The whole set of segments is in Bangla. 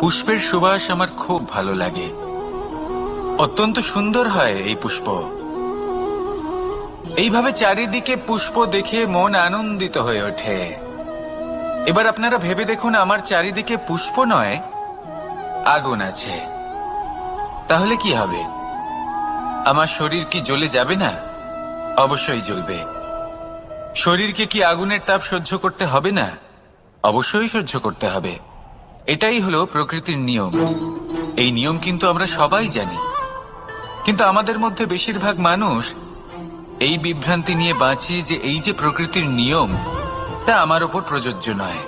পুষ্পের সুবাস আমার খুব ভালো লাগে। অত্যন্ত সুন্দর হয় এই পুষ্প। এইভাবে চারিদিকে পুষ্প দেখে মন আনন্দিত হয়ে ওঠে। এবার আপনারা ভেবে দেখুন, আমার চারিদিকে পুষ্প নয়, আগুন আছে। তাহলে কি হবে? আমার শরীর কি জ্বলে যাবে না? অবশ্যই জ্বলবে। শরীরকে কি আগুনের তাপ সহ্য করতে হবে না? অবশ্যই সহ্য করতে হবে। এটাই হলো প্রকৃতির নিয়ম। এই নিয়ম কিন্তু আমরা সবাই জানি, কিন্তু আমাদের মধ্যে বেশিরভাগ মানুষ এই বিভ্রান্তি নিয়ে বাঁচি যে এই যে প্রকৃতির নিয়ম, তা আমার ওপর প্রযোজ্য নয়।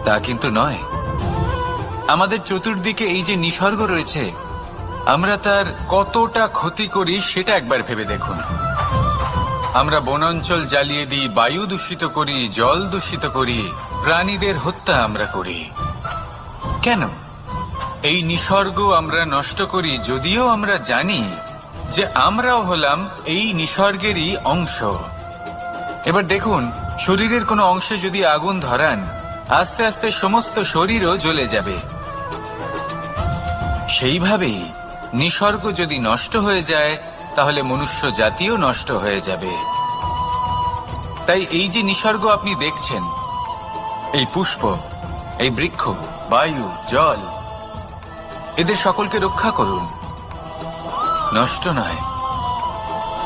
তা কিন্তু নয়। আমাদের চতুর্দিকে এই যে নিসর্গ রয়েছে, আমরা তার কতটা ক্ষতি করি সেটা একবার ভেবে দেখুন। আমরা বনাঞ্চল জ্বালিয়ে দিই, বায়ু দূষিত করি, জল দূষিত করি, প্রাণীদের হত্যা আমরা করি। কেন? এই নিসর্গ আমরা নষ্ট করি, যদিও আমরা জানি যে আমরাও হলাম এই নিসর্গেরই অংশ। এবার দেখুন, শরীরের কোনো অংশে যদি আগুন ধরান, আস্তে আস্তে সমস্ত শরীরও জ্বলে যাবে। সেইভাবেই নিসর্গ যদি নষ্ট হয়ে যায়, তাহলে মনুষ্য জাতিও নষ্ট হয়ে যাবে। তাই এই যে নিসর্গ আপনি দেখছেন, এই পুষ্প, এই বৃক্ষ, বায়ু, জল, এদের সকলকে রক্ষা করুন, নষ্ট নয়।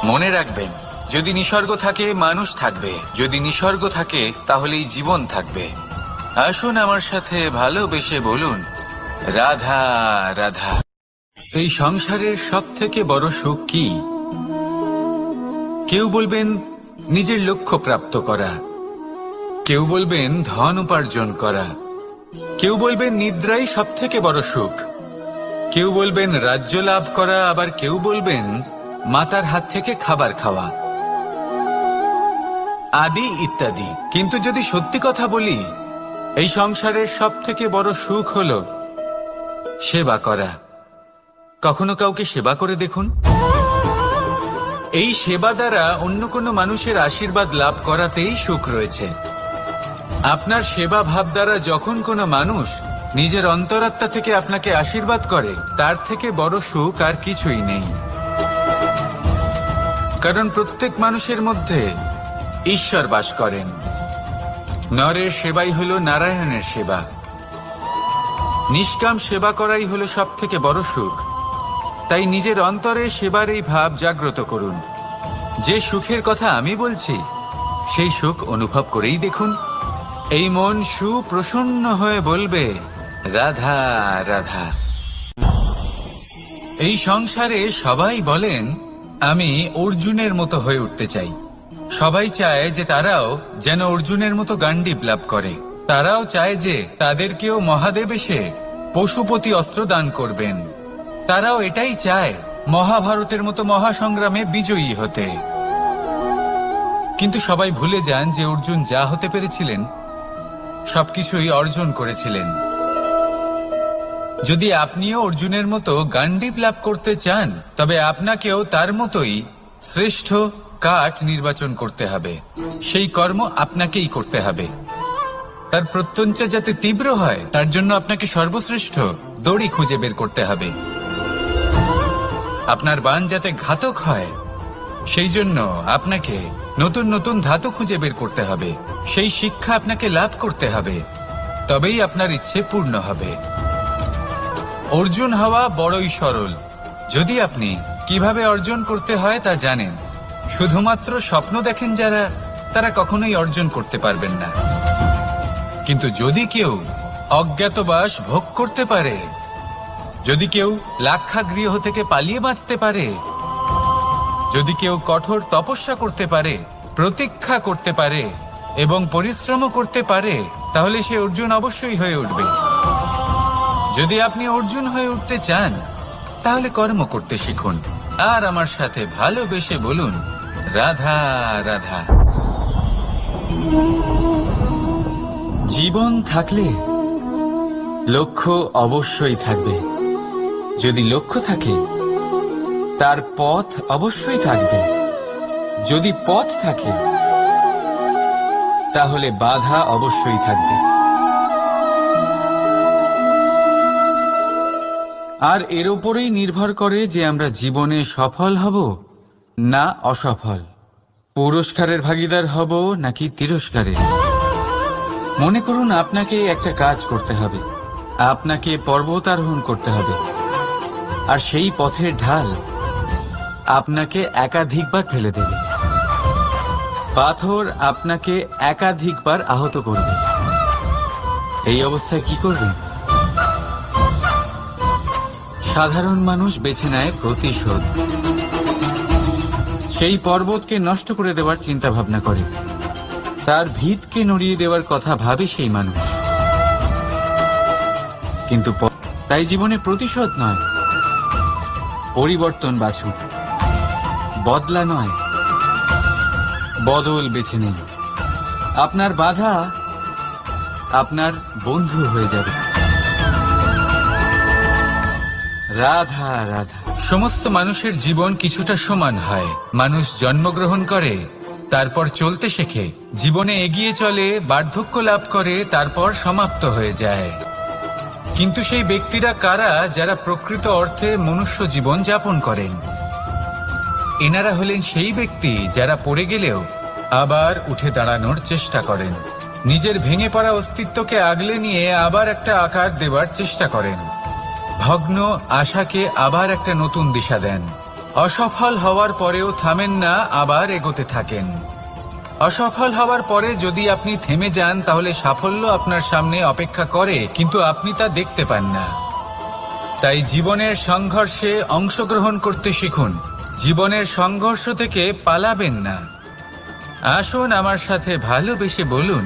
মনে রাখবেন, যদি নিসর্গ থাকে মানুষ থাকবে, যদি নিসর্গ থাকে তাহলেই জীবন থাকবে। আসুন আমার সাথে ভালোবেসে বলুন, রাধা রাধা। এই সংসারের সব থেকে বড় সুখ কি? কেউ বলবেন নিজের লক্ষ্য প্রাপ্ত করা, কেউ বলবেন ধন উপার্জন করা, কেউ বলবেন নিদ্রাই সব থেকে বড় সুখ, কেউ বলবেন রাজ্য লাভ করা, আবার কেউ বলবেন মাতার হাত থেকে খাবার খাওয়া, আদি ইত্যাদি। কিন্তু যদি সত্যি কথা বলি, এই সংসারের সব থেকে বড় সুখ হলো সেবা করা। কখনো কাউকে সেবা করে দেখুন। এই সেবা দ্বারা অন্য কোনো মানুষের আশীর্বাদ লাভ করাতেই সুখ রয়েছে। আপনার সেবা ভাব দ্বারা যখন কোনো মানুষ নিজের অন্তরাত্মা থেকে আপনাকে আশীর্বাদ করে, তার থেকে বড় সুখ আর কিছুই নেই। কারণ প্রত্যেক মানুষের মধ্যে ঈশ্বর বাস করেন। নরের সেবাই হলো নারায়ণের সেবা। নিষ্কাম সেবা করাই হলো সব থেকে বড় সুখ। তাই নিজের অন্তরে সেবার এই ভাব জাগ্রত করুন। যে সুখের কথা আমি বলছি, সেই সুখ অনুভব করেই দেখুন। এই মন সুপ্রসন্ন হয়ে বলবে, রাধা রাধা। এই সংসারে সবাই বলেন, আমি অর্জুনের মতো হয়ে উঠতে চাই। সবাই চায় যে তারাও যেন অর্জুনের মতো গান্ডীব লাভ করে। তারাও চায় যে তাদেরকেও মহাদেব এসে পশুপতি অস্ত্র দান করবেন। তারাও এটাই চায় মহাভারতের মতো মহাসংগ্রামে বিজয়ী হতে। কিন্তু সবাই ভুলে যান যে অর্জুন যা হতে পেরেছিলেন সবকিছুই অর্জন করেছিলেন। যদি আপনিও অর্জুনের মতো গান্ডীব লাভ করতে চান, তবে আপনাকেও তার মতোই শ্রেষ্ঠ কাঠ নির্বাচন করতে হবে। সেই কর্ম আপনাকেই করতে হবে। তার প্রত্যঞ্চা যাতে তীব্র হয়, তার জন্য আপনাকে সর্বশ্রেষ্ঠ দড়ি খুঁজে বের করতে হবে। আপনার বাণ যাতে ঘাতক হয়, সেই জন্য আপনাকে নতুন নতুন ধাতু খুঁজে বের করতে হবে। সেই শিক্ষা আপনাকে লাভ করতে হবে, তবেই আপনার ইচ্ছে পূর্ণ হবে। অর্জুন হওয়া বড়ই সরল, যদি আপনি কিভাবে অর্জন করতে হয় তা জানেন। শুধুমাত্র স্বপ্ন দেখেন যারা, তারা কখনোই অর্জন করতে পারবেন না। কিন্তু যদি কেউ অজ্ঞাতবাস ভোগ করতে পারে, যদি কেউ লাক্ষাগৃহ থেকে পালিয়ে বাঁচতে পারে, যদি কেউ কঠোর তপস্যা করতে পারে, প্রতীক্ষা করতে পারে এবং পরিশ্রমও করতে পারে, তাহলে সে অর্জুন অবশ্যই হয়ে উঠবে। যদি আপনি অর্জুন হয়ে উঠতে চান, তাহলে কর্ম করতে শিখুন। আর আমার সাথে ভালোবেসে বলুন, রাধা রাধা। জীবন থাকলে লক্ষ্য অবশ্যই থাকবে। যদি লক্ষ্য থাকে, তার পথ অবশ্যই থাকবে। যদি পথ থাকে, তাহলে বাধা অবশ্যই থাকবে। আর এর ওপরেই নির্ভর করে যে আমরা জীবনে সফল হব না অসফল, পুরস্কারের ভাগীদার হব নাকি তিরস্কারের। মনে করুন আপনাকে একটা কাজ করতে হবে, আপনাকে পর্বত আরোহণ করতে হবে, আর সেই পথের ঢাল আপনাকে একাধিকবার ফেলে দেবে, পাথর আপনাকে একাধিকবার আহত করবে। এই অবস্থায় কি করবেন? সাধারণ মানুষ বেছে নেয় প্রতিশোধ। সেই পর্বতকে নষ্ট করে দেওয়ার চিন্তা ভাবনা করে, তার ভিতকে নড়িয়ে দেওয়ার কথা ভাবে সেই মানুষ। কিন্তু তাই জীবনে প্রতিশোধ নয়, পরিবর্তন বাছুন। বদলা নয়, বদল বেছে নিন। আপনার বাধা আপনার বন্ধু হয়ে যাবে। রাধা রাধা। সমস্ত মানুষের জীবন কিছুটা সমান হয়। মানুষ জন্মগ্রহণ করে, তারপর চলতে শেখে, জীবনে এগিয়ে চলে, বার্ধক্য লাভ করে, তারপর সমাপ্ত হয়ে যায়। কিন্তু সেই ব্যক্তিরা কারা যারা প্রকৃত অর্থে মনুষ্য জীবন যাপন করেন? এনারা হলেন সেই ব্যক্তি যারা পড়ে গেলেও আবার উঠে দাঁড়ানোর চেষ্টা করেন, নিজের ভেঙে পড়া অস্তিত্বকে আগলে নিয়ে আবার একটা আকার দেওয়ার চেষ্টা করেন, ভগ্ন আশাকে আবার একটা নতুন দিশা দেন। অসফল হওয়ার পরেও থামেন না, আবার এগোতে থাকেন। অসফল হওয়ার পরে যদি আপনি থেমে যান তাহলে সাফল্য আপনার সামনে অপেক্ষা করে, কিন্তু আপনি তা দেখতে পান না। তাই জীবনের সংঘর্ষে অংশগ্রহণ করতে শিখুন। জীবনের সংঘর্ষ থেকে পালাবেন না। আসুন আমার সাথে ভালোবেসে বলুন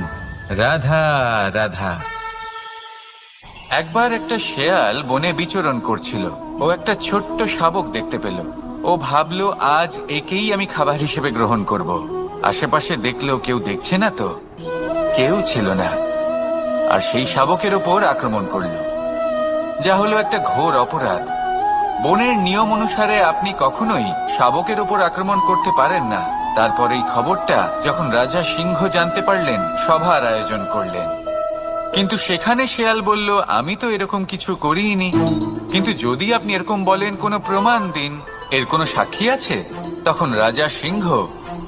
রাধা রাধা। একবার একটা শেয়াল বনে বিচরণ করছিল। ও একটা ছোট্ট শাবক দেখতে পেল। ও ভাবলো, আজ একেই আমি খাবার হিসেবে গ্রহণ করব। আশেপাশে দেখলো কেউ দেখছে না, তো কেউ ছিল না, আর সেই শাবকের ওপর আক্রমণ করল, যা হলো একটা ঘোর অপরাধ। বনের নিয়ম অনুসারে আপনি কখনোই শাবকের ওপর আক্রমণ করতে পারেন না। তারপর এই খবরটা যখন রাজা সিংহ জানতে পারলেন, সভার আয়োজন করলেন। কিন্তু সেখানে শেয়াল বলল, আমি তো এরকম কিছু করিনি। কিন্তু যদি আপনি এরকম বলেন, কোনো প্রমাণ দিন, এর কোনো সাক্ষী আছে? তখন রাজা সিংহ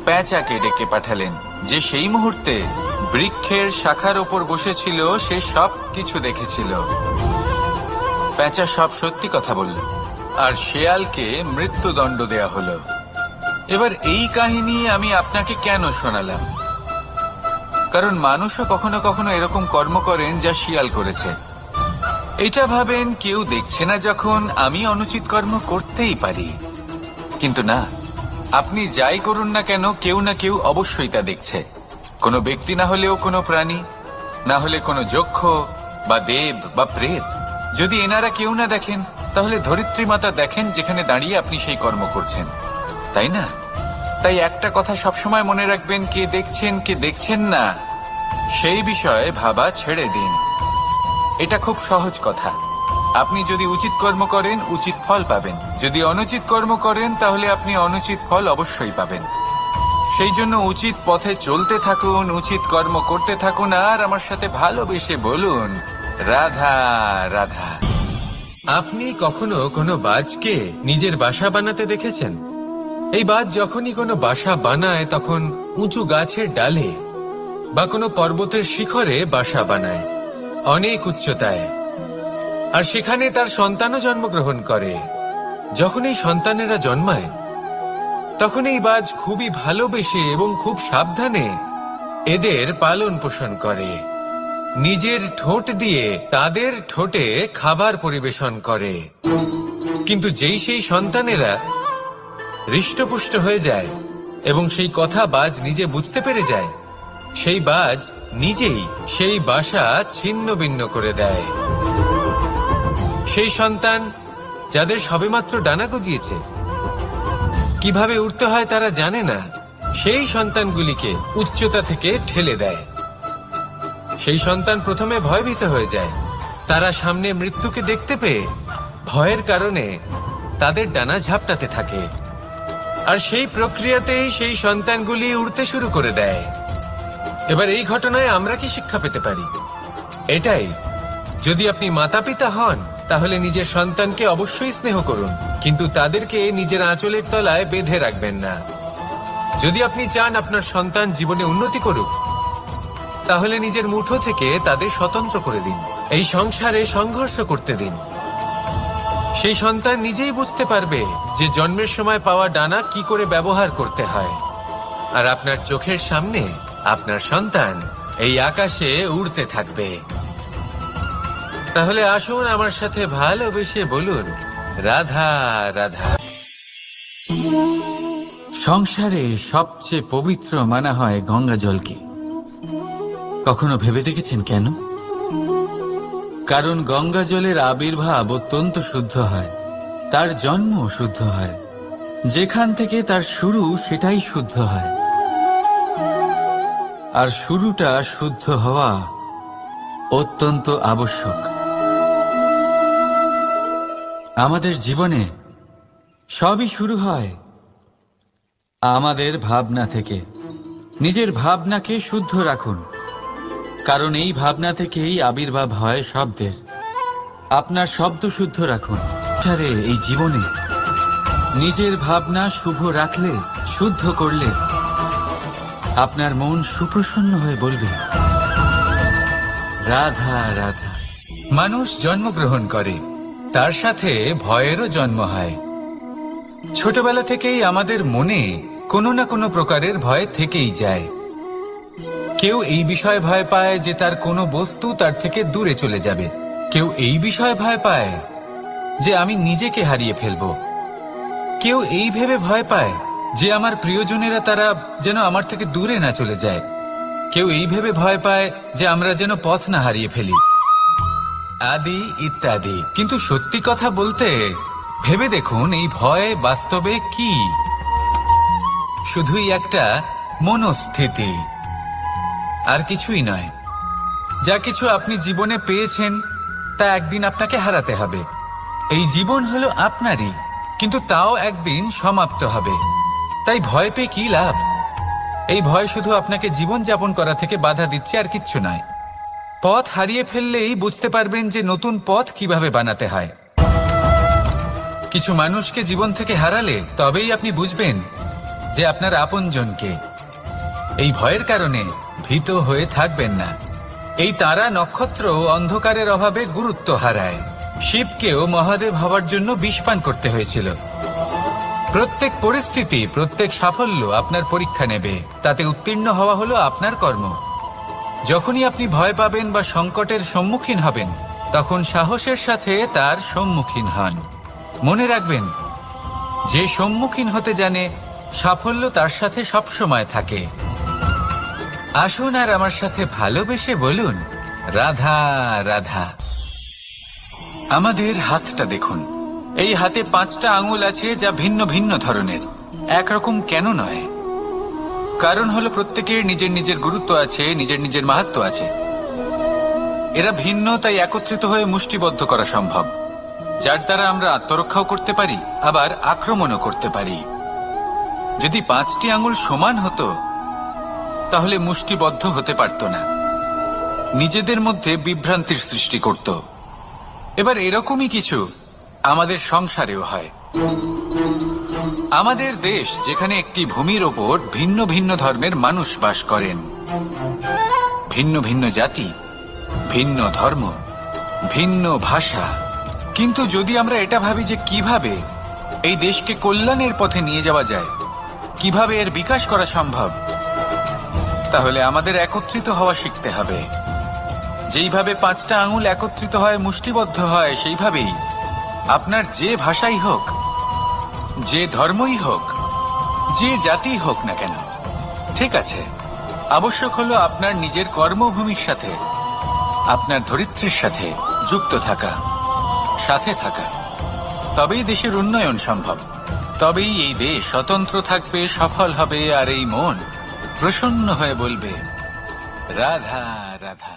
পেঁচাকে ডেকে পাঠালেন, যে সেই মুহূর্তে বৃক্ষের শাখার ওপর বসেছিল। সে সব কিছু দেখেছিল। পেঁচা সব সত্যি কথা বলল, আর শেয়ালকে মৃত্যুদণ্ড দেয়া হলো। এবার এই কাহিনী আমি আপনাকে কেন শোনালাম? কারণ মানুষও কখনো কখনো এরকম কর্ম করেন যা শিয়াল করেছে। এটা ভাবেন কেউ দেখছে না, যখন আমি অনুচিত কর্ম করতেই পারি। কিন্তু না, আপনি যাই করুন না কেন, কেউ না কেউ অবশ্যই তা দেখছে। কোনো ব্যক্তি না হলেও কোনো প্রাণী, না হলে কোনো যক্ষ বা দেব বা প্রেত। যদি এনারা কেউ না দেখেন, তাহলে ধরিত্রী মাতা দেখেন, যেখানে দাঁড়িয়ে আপনি সেই কর্ম করছেন, তাই না? তাই একটা কথা সবসময় মনে রাখবেন, কে দেখছেন কে দেখছেন না সেই বিষয়ে ভাবা ছেড়ে দিন। এটা খুব সহজ কথা। আপনি যদি উচিত কর্ম করেন, উচিত ফল পাবেন। যদি অনুচিত কর্ম করেন, তাহলে আপনি অনুচিত ফল অবশ্যই পাবেন। সেই জন্য উচিত পথে চলতে থাকুন, উচিত কর্ম করতে থাকুন, আর আমার সাথে ভালোবেসে বলুন রাধা রাধা। আপনি কখনো কোনো বাজকে নিজের বাসা বানাতে দেখেছেন? এই বাজ যখনই কোনো বাসা বানায়, তখন উঁচু গাছের ডালে বা কোনো পর্বতের শিখরে বাসা বানায়, অনেক উচ্চতায়। আর সেখানে তার সন্তানও জন্মগ্রহণ করে। যখন এই সন্তানেরা জন্মায়, তখন এই বাজ খুবই ভালোবেসে এবং খুব সাবধানে এদের পালন পোষণ করে। নিজের ঠোঁট দিয়ে তাদের ঠোঁটে খাবার পরিবেশন করে। কিন্তু যেই সেই সন্তানেরা হৃষ্টপুষ্ট হয়ে যায় এবং সেই কথা বাজ নিজে বুঝতে পেরে যায়, সেই বাজ নিজেই সেই বাসা ছিন্ন ভিন্ন করে দেয়। সেই সন্তান যাদের সবেমাত্র ডানা গজিয়েছে, কিভাবে উড়তে হয় তারা জানে না, সেই সন্তানগুলিকে উচ্চতা থেকে ঠেলে দেয়। সেই সন্তান প্রথমে ভয়ভীত হয়ে যায়। তারা সামনে মৃত্যুকে দেখতে পেয়ে ভয়ের কারণে তাদের ডানা ঝাপটাতে থাকে। আর সেই প্রক্রিয়াতেই সেই সন্তানগুলি উড়তে শুরু করে দেয়। এবার এই ঘটনায় আমরা কি শিক্ষা পেতে পারি? এটাই, যদি আপনি মাতা পিতা হন তাহলে নিজের সন্তানকে অবশ্যই স্নেহ করুন, কিন্তু তাদেরকে নিজের আঁচলের তলায় বেঁধে রাখবেন না। যদি আপনি চান আপনার সন্তান জীবনে উন্নতি করুক, তাহলে নিজের মুঠো থেকে তাদের স্বতন্ত্র করে দিন। এই সংসারে সংঘর্ষ করতে দিন। সেই সন্তান নিজেই বুঝতে পারবে যে জন্মের সময় পাওয়া ডানা কি করে ব্যবহার করতে হয়। আর আপনার চোখের সামনে আপনার সন্তান এই আকাশে উড়তে থাকবে। তাহলে আসুন আমার সাথে ভালোবেসে বলুন, রাধা রাধা। সংসারে সবচেয়ে পবিত্র মানা হয় গঙ্গা জলকে। কখনো ভেবে দেখেছেন কেন? কারণ গঙ্গা জলের আবির্ভাব অত্যন্ত শুদ্ধ হয়, তার জন্ম শুদ্ধ হয়, যেখান থেকে তার শুরু সেটাই শুদ্ধ হয়। আর শুরুটা শুদ্ধ হওয়া অত্যন্ত আবশ্যক। আমাদের জীবনে সবই শুরু হয় আমাদের ভাবনা থেকে। নিজের ভাবনাকে শুদ্ধ রাখুন, কারণ এই ভাবনা থেকেই আবির্ভাব হয় শব্দের। আপনার শব্দ শুদ্ধ রাখুন। এই জীবনে নিজের ভাবনা শুভ রাখলে, শুদ্ধ করলে আপনার মন সুপ্রসন্ন হয়ে বলবে, রাধা রাধা। মানুষ জন্মগ্রহণ করে, তার সাথে ভয়েরও জন্ম হয়। ছোটবেলা থেকেই আমাদের মনে কোনো না কোনো প্রকারের ভয় থেকেই যায়। কেউ এই বিষয়ে ভয় পায় যে তার কোনো বস্তু তার থেকে দূরে চলে যাবে। কেউ এই বিষয়ে ভয় পায় যে আমি নিজেকে হারিয়ে ফেলব। কেউ এই ভেবে ভয় পায় যে আমার প্রিয়জনেরা তারা যেন আমার থেকে দূরে না চলে যায়। কেউ এই ভেবে ভয় পায় যে আমরা যেন পথ না হারিয়ে ফেলি, আদি ইত্যাদি। কিন্তু সত্যি কথা বলতে, ভেবে দেখুন এই ভয় বাস্তবে কি? শুধুই একটা মনস্থিতি, আর কিছুই নয়। যা কিছু আপনি জীবনে পেয়েছেন তা একদিন আপনাকে হারাতে হবে। এই জীবন হলো আপনারই, কিন্তু তাও একদিন সমাপ্ত হবে। তাই ভয় পেয়ে কি লাভ? এই ভয় শুধু আপনাকে জীবন যাপন করা থেকে বাধা দিচ্ছে, আর কিচ্ছু নয়। পথ হারিয়ে ফেললেই বুঝতে পারবেন যে নতুন পথ কিভাবে বানাতে হয়। কিছু মানুষকে জীবন থেকে হারালে তবেই আপনি বুঝবেন যে আপনার আপনজনকে। এই ভয়ের কারণে ভীত হয়ে থাকবেন না। এই তারা নক্ষত্র অন্ধকারের অভাবে গুরুত্ব হারায়। শিবকেও মহাদেব হওয়ার জন্য বিষপান করতে হয়েছিল। প্রত্যেক পরিস্থিতি, প্রত্যেক সাফল্য আপনার পরীক্ষা নেবে। তাতে উত্তীর্ণ হওয়া হলো আপনার কর্ম। যখনই আপনি ভয় পাবেন বা সংকটের সম্মুখীন হবেন, তখন সাহসের সাথে তার সম্মুখীন হন। মনে রাখবেন, যে সম্মুখীন হতে জানে, সাফল্য তার সাথে সবসময় থাকে। আসুন আর আমার সাথে ভালোবেসে বলুন, রাধা রাধা। আমাদের হাতটা দেখুন। এই হাতে 5টা আঙুল আছে, যা ভিন্ন ভিন্ন ধরনের। একরকম কেন নয়? কারণ হলো প্রত্যেকের নিজের নিজের গুরুত্ব আছে, নিজের নিজের মাহাত্ম্য আছে। এরা ভিন্ন, তাই একত্রিত হয়ে মুষ্টিবদ্ধ করা সম্ভব, যার দ্বারা আমরা আত্মরক্ষাও করতে পারি, আবার আক্রমণও করতে পারি। যদি 5টি আঙুল সমান হতো, তাহলে মুষ্টিবদ্ধ হতে পারত না, নিজেদের মধ্যে বিভ্রান্তির সৃষ্টি করত। এবার এরকমই কিছু আমাদের সংসারেও হয়। আমাদের দেশ, যেখানে একটি ভূমির ওপর ভিন্ন ভিন্ন ধর্মের মানুষ বাস করেন, ভিন্ন ভিন্ন জাতি, ভিন্ন ধর্ম, ভিন্ন ভাষা। কিন্তু যদি আমরা এটা ভাবি যে কিভাবে এই দেশকে কল্যাণের পথে নিয়ে যাওয়া যায়, কিভাবে এর বিকাশ করা সম্ভব, তাহলে আমাদের একত্রিত হওয়া শিখতে হবে। যেইভাবে 5টা আঙুল একত্রিত হয়, মুষ্টিবদ্ধ হয়, সেইভাবেই আপনার যে ভাষাই হোক, যে ধর্মই হোক, যে জাতি হোক না কেন, ঠিক আছে, আবশ্যক হলো আপনার নিজের কর্মভূমির সাথে, আপনার ধরিত্রীর সাথে যুক্ত থাকা, সাথে থাকা। তবেই দেশের উন্নয়ন সম্ভব। তবেই এই দেশ স্বতন্ত্র থাকবে, সফল হবে, আর এই মন প্রসন্ন হয়ে বলবে, রাধা রাধা।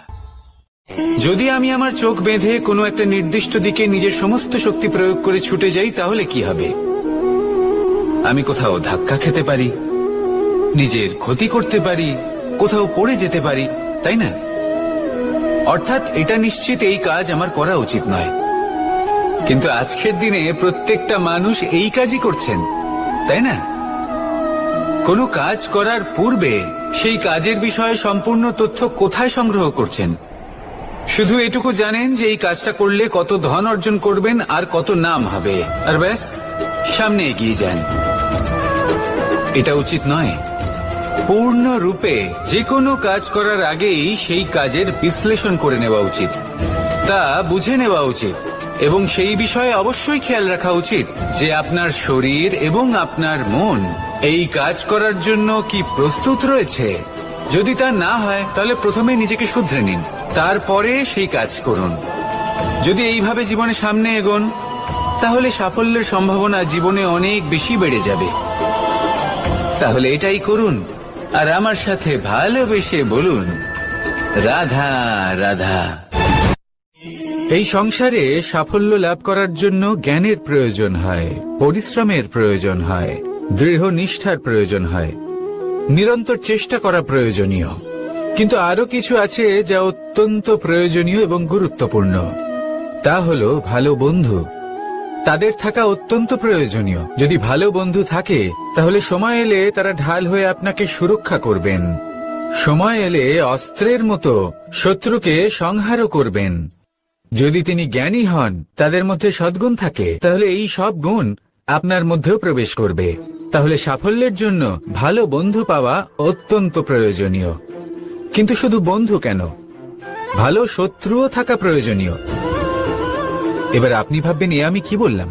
যদি আমি আমার চোখ বেঁধে কোনো একটা নির্দিষ্ট দিকে নিজের সমস্ত শক্তি প্রয়োগ করে ছুটে যাই, তাহলে কি হবে? আমি কোথাও ধাক্কা খেতে পারি, নিজের ক্ষতি করতে পারি, কোথাও পড়ে যেতে পারি, তাই না? অর্থাৎ এটা নিশ্চিত এই কাজ আমার করা উচিত নয়। কিন্তু আজকের দিনে প্রত্যেকটা মানুষ এই কাজই করছেন, তাই না? কোনো কাজ করার পূর্বে সেই কাজের বিষয়ে সম্পূর্ণ তথ্য কোথায় সংগ্রহ করছেন? শুধু এটুকু জানেন যে এই কাজটা করলে কত ধন অর্জন করবেন আর কত নাম হবে, আর ব্যাস সামনে এগিয়ে যান। এটা উচিত নয়। পূর্ণরূপে যে কোনো কাজ করার আগেই সেই কাজের বিশ্লেষণ করে নেওয়া উচিত, তা বুঝে নেওয়া উচিত, এবং সেই বিষয়ে অবশ্যই খেয়াল রাখা উচিত যে আপনার শরীর এবং আপনার মন এই কাজ করার জন্য কি প্রস্তুত রয়েছে। যদি তা না হয় তাহলে প্রথমে নিজেকে শুধরে নিন, তারপরে সেই কাজ করুন। যদি এইভাবে জীবনে সামনে এগোন তাহলে সাফল্যের সম্ভাবনা জীবনে অনেক বেশি বেড়ে যাবে। তাহলে এটাই করুন আর আমার সাথে ভালোবেসে বলুন, রাধা রাধা। এই সংসারে সাফল্য লাভ করার জন্য জ্ঞানের প্রয়োজন হয়, পরিশ্রমের প্রয়োজন হয়, দৃঢ় নিষ্ঠার প্রয়োজন হয়, নিরন্তর চেষ্টা করা প্রয়োজনীয়। কিন্তু আরো কিছু আছে যা অত্যন্ত প্রয়োজনীয় এবং গুরুত্বপূর্ণ। তা হলো ভালো বন্ধু। তাদের থাকা অত্যন্ত প্রয়োজনীয়। যদি ভালো বন্ধু থাকে তাহলে সময় এলে তারা ঢাল হয়ে আপনাকে সুরক্ষা করবেন। সময় এলে অস্ত্রের মতো শত্রুকে সংহারও করবেন। যদি তিনি জ্ঞানী হন, তাদের মধ্যে সদ্গুণ থাকে, তাহলে এই সব গুণ আপনার মধ্যেও প্রবেশ করবে। তাহলে সাফল্যের জন্য ভালো বন্ধু পাওয়া অত্যন্ত প্রয়োজনীয়। কিন্তু শুধু বন্ধু কেন, ভালো শত্রুও থাকা প্রয়োজনীয়। এবার আপনি ভাববেন, এ আমি কি বললাম?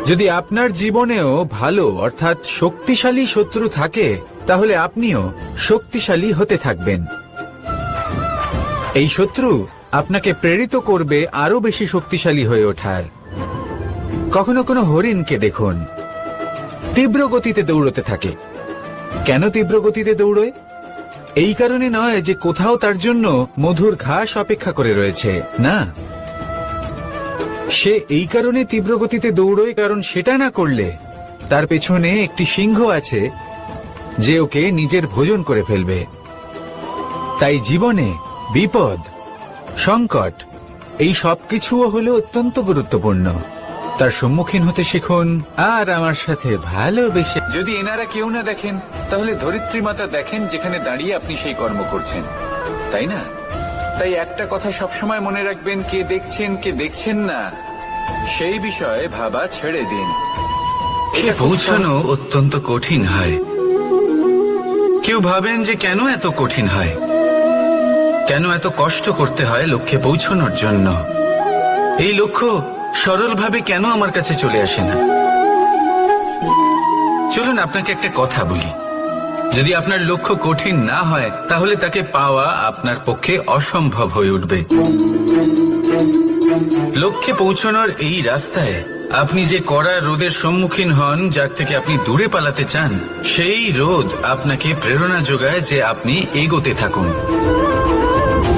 যদি আপনার জীবনেও ভালো অর্থাৎ শক্তিশালী শত্রু থাকে তাহলে আপনিও শক্তিশালী হতে থাকবেন। এই শত্রু আপনাকে প্রেরিত করবে আরো বেশি শক্তিশালী হয়ে ওঠার। কখনো কোনো হরিণকে দেখুন, তীব্র গতিতে দৌড়তে থাকে। কেন তীব্র গতিতে দৌড়য়? এই কারণে নয় যে কোথাও তার জন্য মধুর ঘাস অপেক্ষা করে রয়েছে, না। সে এই কারণে তীব্র গতিতে দৌড়য় কারণ সেটা না করলে তার পেছনে একটি সিংহ আছে যে ওকে নিজের ভোজন করে ফেলবে। তাই জীবনে বিপদ, সংকট, এই সবকিছুও হলো অত্যন্ত গুরুত্বপূর্ণ। তার সম্মুখীন হতে শিখুন আর আমার সাথে ভালোবেসে। যদি এনারা কেউ না দেখেন তাহলে ধরিত্রী মাতা দেখেন, যেখানে দাঁড়িয়ে আপনি সেই কর্ম করছেন, তাই না? তাই একটা কথা সবসময় মনে রাখবেন, কে দেখছেন কে দেখছেন না সেই বিষয়ে ভাবা ছেড়ে দিন। এটা পৌঁছানো অত্যন্ত কঠিন হয়। কেউ ভাবেন যে কেন এত কঠিন হয়, কেন এত কষ্ট করতে হয় লক্ষ্যে পৌঁছানোর জন্য। এই লক্ষ্য সরলভাবে কেন আমার কাছে চলে আসে না? চলুন আপনাকে একটা কথা বলি, যদি আপনার লক্ষ্য কঠিন না হয় তাহলে তাকে পাওয়া আপনার পক্ষে অসম্ভব হয়ে উঠবে। লক্ষ্যে পৌঁছানোর এই রাস্তায় আপনি যে কড়া রোদের সম্মুখীন হন, যার থেকে আপনি দূরে পালাতে চান, সেই রোদ আপনাকে প্রেরণা যোগায় যে আপনি এগোতে থাকুন।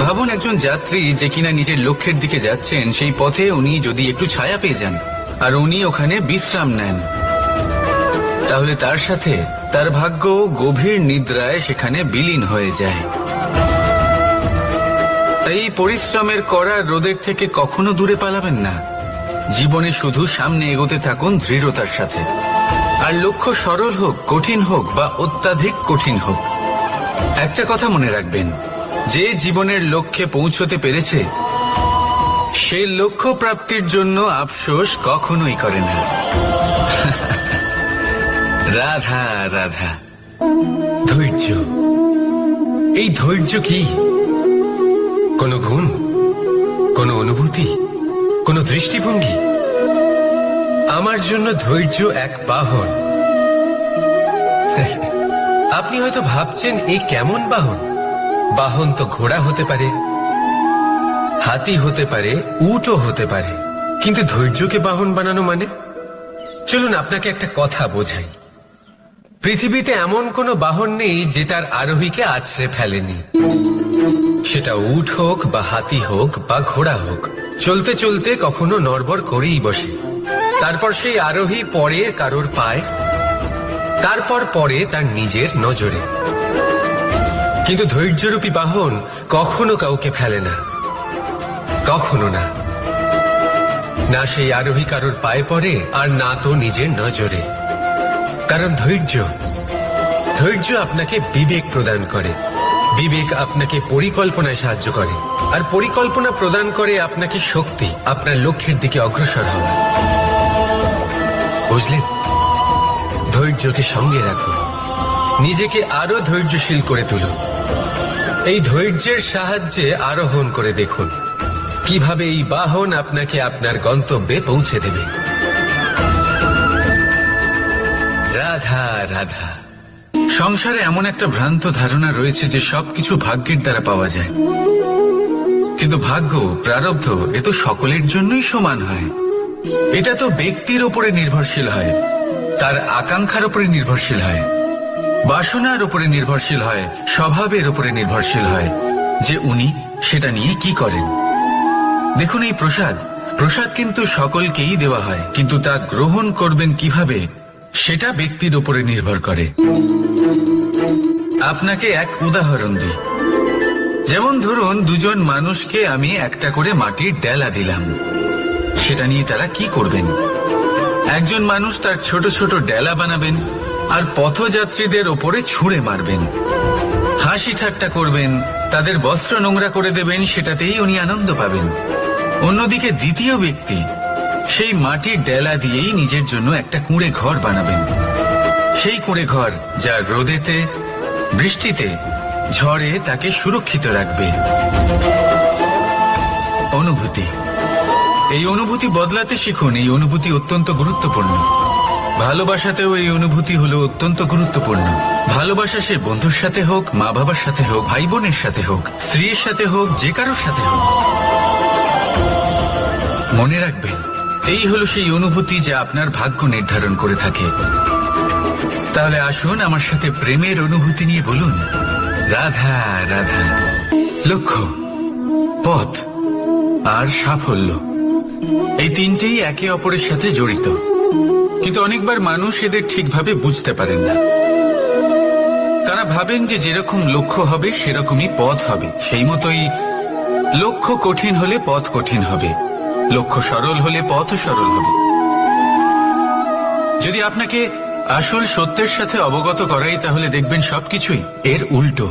ভাবুন একজন যাত্রী যে কিনা নিজের লক্ষ্যের দিকে যাচ্ছেন, সেই পথে উনি যদি একটু ছায়া পেয়ে যান আর উনি ওখানে বিশ্রাম নেন, তাহলে তার সাথে তার ভাগ্য গভীর নিদ্রায় সেখানে বিলীন হয়ে যায়। তাই পরিশ্রমের করা রোদের থেকে কখনো দূরে পালাবেন না। জীবনে শুধু সামনে এগোতে থাকুন দৃঢ়তার সাথে। আর লক্ষ্য সরল হোক, কঠিন হোক বা অত্যাধিক কঠিন হোক, একটা কথা মনে রাখবেন, যে জীবনের লক্ষ্যে পৌঁছতে পেরেছে সে লক্ষ্য প্রাপ্তির জন্য আফসোস কখনোই করে না। রাধা রাধা। ধৈর্য, এই ধৈর্য কি? কোন গুণ, কোন অনুভূতি, কোন দৃষ্টিভঙ্গি? আমার জন্য ধৈর্য এক বাহন। আপনি হয়তো ভাবছেন, এই কেমন বাহন? বাহন তো ঘোড়া হতে পারে, হাতি হতে পারে, উটও হতে পারে, কিন্তু ধৈর্যকে বাহন বানানো মানে? চলুন আপনাকে একটা কথা বোঝাই। পৃথিবীতে এমন কোনো বাহন নেই যে তার আরোহীকে আছড়ে ফেলেনি। সেটা উট হোক বা হাতি হোক বা ঘোড়া হোক, চলতে চলতে কখনো নড়বড় করেই বসে। তারপর সেই আরোহী পরে কারোর পায়, তারপর পরে তার নিজের নজরে। কিন্তু ধৈর্যরূপী বাহন কখনো কাউকে ফেলে না, কখনো না। না সেই আরোহী কারোর পায়ে পড়ে আর না তো নিজের নজরে। কারণ ধৈর্য আপনাকে বিবেক প্রদান করে, বিবেক আপনাকে পরিকল্পনায় সাহায্য করে, আর পরিকল্পনা প্রদান করে আপনাকে শক্তি আপনার লক্ষ্যের দিকে অগ্রসর হওয়া। বুঝলেন? ধৈর্যকে সঙ্গে রাখুন, নিজেকে আরো ধৈর্যশীল করে তুলুন। এই ধৈর্যের সাহায্যে আরোহণ করে দেখুন কিভাবে এই বাহন আপনাকে আপনার গন্তব্যে পৌঁছে দেবে। রাধা রাধা। সংসারে এমন একটা ভ্রান্ত ধারণা রয়েছে যে সবকিছু ভাগ্যের দ্বারা পাওয়া যায়, কিন্তু ভাগ্য, প্রারব্ধ এ তো সকলের জন্যই সমান হয়। এটা তো ব্যক্তির উপরে নির্ভরশীল হয়, তার আকাঙ্ক্ষার উপরে নির্ভরশীল হয়, বাসনার উপরে নির্ভরশীল হয়, স্বভাবের উপরে নির্ভরশীল হয় যে উনি সেটা নিয়ে কি করেন। দেখুন, এই প্রসাদ কিন্তু সকলকেই দেওয়া হয়, কিন্তু তা গ্রহণ করবেন কিভাবে সেটা ব্যক্তির উপরে নির্ভর করে। আপনাকে এক উদাহরণ দিই। যেমন ধরুন, দুজন মানুষকে আমি একটা করে মাটির ডেলা দিলাম, সেটা নিয়ে তারা কি করবেন? একজন মানুষ তার ছোট ছোট ডেলা বানাবেন আর পথযাত্রীদের ওপরে ছুঁড়ে মারবেন, হাসি ঠাট্টা করবেন, তাদের বস্ত্র নোংরা করে দেবেন, সেটাতেই উনি আনন্দ পাবেন। অন্যদিকে দ্বিতীয় ব্যক্তি সেই মাটির ডেলা দিয়েই নিজের জন্য একটা কুঁড়ে ঘর বানাবেন। সেই কুঁড়ে ঘর যা রোদেতে, বৃষ্টিতে, ঝড়ে তাকে সুরক্ষিত রাখবে। অনুভূতি, এই অনুভূতি বদলাতে শিখুন। এই অনুভূতি অত্যন্ত গুরুত্বপূর্ণ। ভালোবাসাতেও এই অনুভূতি হলো অত্যন্ত গুরুত্বপূর্ণ। ভালোবাসা সে বন্ধুর সাথে হোক, মা বাবার সাথে হোক, ভাই বোনের সাথে হোক, স্ত্রীর সাথে হোক, যে কারোর সাথে হোক। মনে রাখবেন, এই হলো সেই অনুভূতি যা আপনার ভাগ্য নির্ধারণ করে থাকে। তাহলে আসুন আমার সাথে প্রেমের অনুভূতি নিয়ে বলুন, রাধা রাধা। লক্ষ্য, পথ আর সাফল্য, এই তিনটেই একে অপরের সাথে জড়িত, কিন্তু অনেকবার মানুষ এদের ঠিকভাবে বুঝতে পারেন না। তারা ভাবেন যে যেরকম লক্ষ্য হবে সেরকমই পথ হবে, সেই মতোই লক্ষ্য কঠিন হলে পথ কঠিন হবে, লক্ষ্য সরল হলে পথ সরল হবে। যদি আপনাকে আসল সত্যের সাথে অবগত করাই, তাহলে দেখবেন সবকিছুই এর উল্টো।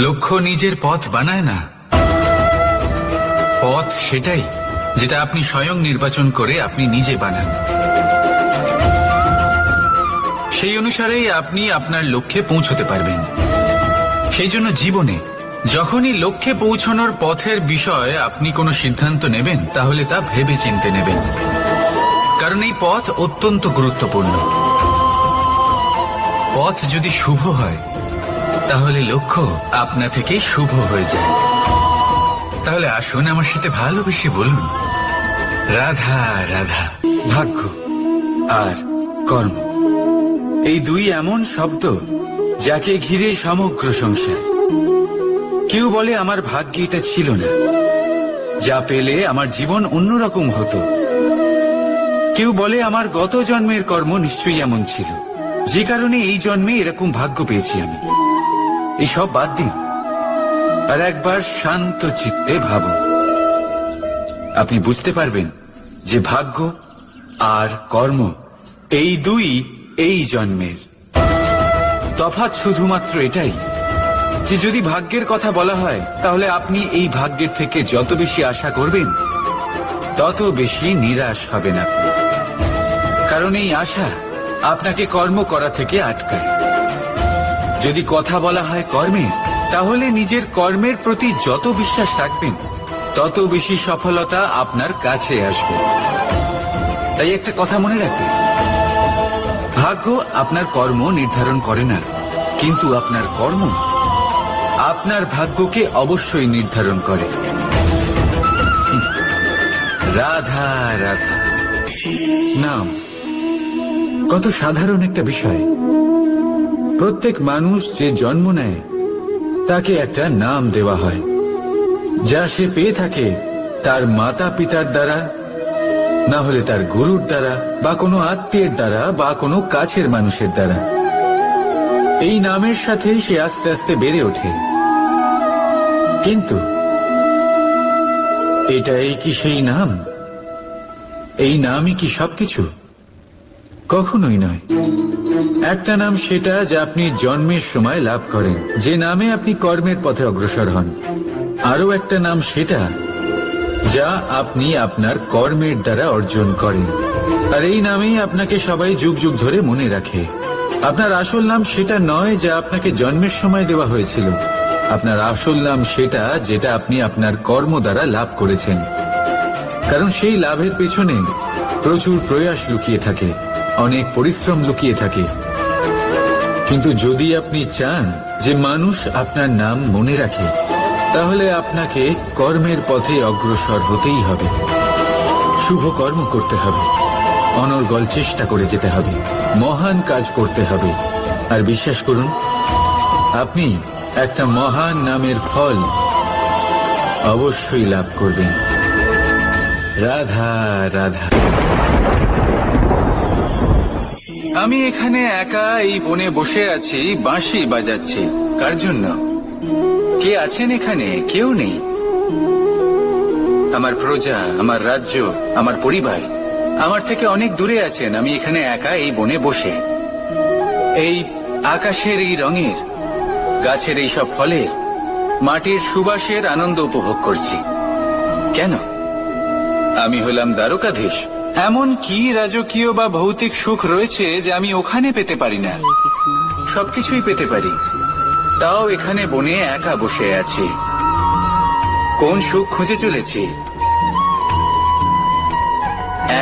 লক্ষ্য নিজের পথ বানায় না, পথ সেটাই যেটা আপনি স্বয়ং নির্বাচন করে আপনি নিজে বানান। সেই অনুসারেই আপনি আপনার লক্ষ্যে পৌঁছতে পারবেন। সেই জন্য জীবনে যখনই লক্ষ্যে পৌঁছানোর পথের বিষয়ে আপনি কোনো সিদ্ধান্ত নেবেন, তাহলে তা ভেবে চিন্তে নেবেন, কারণ এই পথ অত্যন্ত গুরুত্বপূর্ণ। পথ যদি শুভ হয়, তাহলে লক্ষ্য আপনা থেকেই শুভ হয়ে যায়। তাহলে আসুন আমার সাথে ভালোবেসে বলুন, রাধা রাধা। ভাগ্য আর কর্ম, এই দুই এমন শব্দ যাকে ঘিরে সমগ্র সংসার। কেউ বলে আমার ভাগ্যে এটা ছিল না, যা পেলে আমার জীবন অন্যরকম হতো। কেউ বলে আমার গত জন্মের কর্ম নিশ্চয়ই এমন ছিল, যে কারণে এই জন্মে এরকম ভাগ্য পেয়েছি আমি। এইসব বাদ দিন আর একবার শান্ত চিত্তে ভাবুন। আপনি বুঝতে পারবেন যে ভাগ্য আর কর্ম এই দুই এই জন্মের। তফাৎ শুধুমাত্র এটাই যে যদি ভাগ্যের কথা বলা হয়, তাহলে আপনি এই ভাগ্যের থেকে যত বেশি আশা করবেন, তত বেশি নিরাশ হবেন আপনি। কারণ এই আশা আপনাকে কর্ম করা থেকে আটকায়। যদি কথা বলা হয় কর্মের, তাহলে নিজের কর্মের প্রতি যত বিশ্বাস রাখবেন, তত বেশি সফলতা আপনার কাছে আসবে। তাই একটা কথা মনে রাখবেন, ভাগ্য আপনার কর্ম নির্ধারণ করে না, কিন্তু আপনার কর্ম আপনার ভাগ্যকে অবশ্যই নির্ধারণ করে। রাধা রাধা। নাম কত সাধারণ একটা বিষয়। প্রত্যেক মানুষ যে জন্ম নেয়, তাকে একটা নাম দেওয়া হয়, যা সে পেয়ে থাকে তার মাতা পিতার দ্বারা, না হলে তার গুরুর দ্বারা, বা কোনো আত্মীয়ের দ্বারা, বা কোনো কাছের মানুষের দ্বারা। এই নামের সাথেই সে আস্তে আস্তে বেড়ে ওঠে। কিন্তু এটাই কি সেই নাম? এই নামই কি সবকিছু? কখনোই নয়। একটা নাম সেটা যা আপনি জন্মের সময় লাভ করেন, যে নামে আপনি কর্মের পথে অগ্রসর হন। আরও একটা নাম সেটা যা আপনি আপনার কর্মের দ্বারা অর্জন করেন, আর এই নামেই আপনাকে সবাই যুগ যুগ ধরে মনে রাখে। আপনার আসল নাম সেটা নয় যা আপনাকে জন্মের সময় দেওয়া হয়েছিল। আপনার আসল নাম সেটা যেটা আপনি আপনার কর্ম দ্বারা লাভ করেছেন, কারণ সেই লাভের পেছনে প্রচুর প্রয়াস লুকিয়ে থাকে, অনেক পরিশ্রম লুকিয়ে থাকে। কিন্তু যদি আপনি চান যে মানুষ আপনার নাম মনে রাখে, তাহলে আপনাকে কর্মের পথে অগ্রসর হতেই হবে, শুভ কর্ম করতে হবে, অনর্গল চেষ্টা করে যেতে হবে, মহান কাজ করতে হবে। আর বিশ্বাস করুন, আপনি একটা মহান নামের ফল অবশ্যই লাভ করবেন। রাধা রাধা। আমি এখানে একা এই বনে বসে আছি, বাঁশি বাজাচ্ছি। কার জন্য? কে আছেন এখানে? কেউ নেই। আমার প্রজা, আমার রাজ্য, আমার পরিবার আমার থেকে অনেক দূরে আছেন। আমি এখানে একা এই বনে বসে এই আকাশের এই রঙের, গাছের এই সব ফলের, মাটির সুবাসের আনন্দ উপভোগ করছি। কেন? আমি হলাম দ্বারকাধীশ। এমন কি রাজকীয় বা ভৌতিক সুখ রয়েছে যে আমি ওখানে পেতে পারি না? সবকিছুই পেতে পারি, তাও এখানে বনে একা বসে আছি। কোন সুখ খুঁজে চলেছি?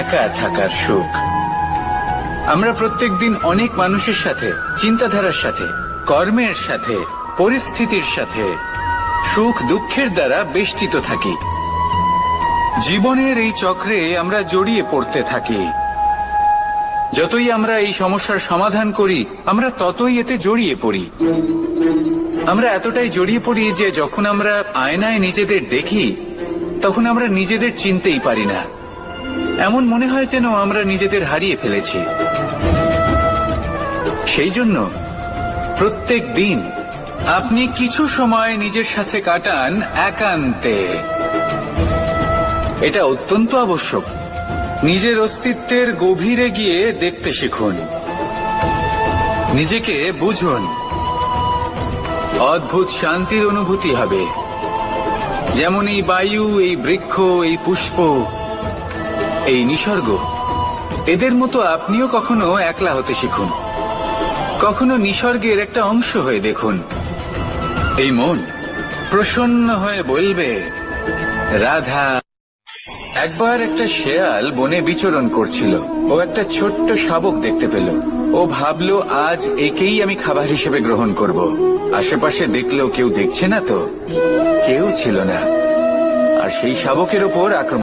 একা থাকার সুখ। আমরা প্রত্যেকদিন অনেক মানুষের সাথে, চিন্তাধারার সাথে, কর্মের সাথে, পরিস্থিতির সাথে, সুখ দুঃখের দ্বারা বেষ্টিত থাকি। জীবনের এই চক্রে আমরা জড়িয়ে পড়তে থাকি। যতই আমরা এই সমস্যার সমাধান করি, আমরা ততই এতে জড়িয়ে পড়ি। আমরা এতটাই জড়িয়ে পড়ি যে যখন আমরা আয়নায় নিজেদের দেখি, তখন আমরা নিজেদের চিনতেই পারি না। এমন মনে হয় যেন আমরা নিজেদের হারিয়ে ফেলেছি। সেই জন্য প্রত্যেক দিন আপনি কিছু সময় নিজের সাথে কাটান একান্তে। এটা অত্যন্ত আবশ্যক। নিজের অস্তিত্বের গভীরে গিয়ে দেখতে শিখুন, নিজেকে বুঝুন। অদ্ভুত শান্তির অনুভূতি হবে। যেমন এই বায়ু, এই বৃক্ষ, এই পুষ্প, এই নিসর্গ, এদের মতো আপনিও কখনো একলা হতে শিখুন। কখনো নিসর্গের একটা অংশ হয়ে দেখুন। এই মন প্রসন্ন হয়ে বলবে, রাধা। একবার একটা শেয়াল বনে বিচরণ করছিল। ও একটা ছোট্ট শাবক দেখতে পেল। ও ভাবলো, আজ একেই আমি খাবার হিসেবে গ্রহণ করব। আশেপাশে দেখলেও কেউ দেখছে না তো, কেউ ছিল না। আর সেই শাবকের ওপর আক্রমণ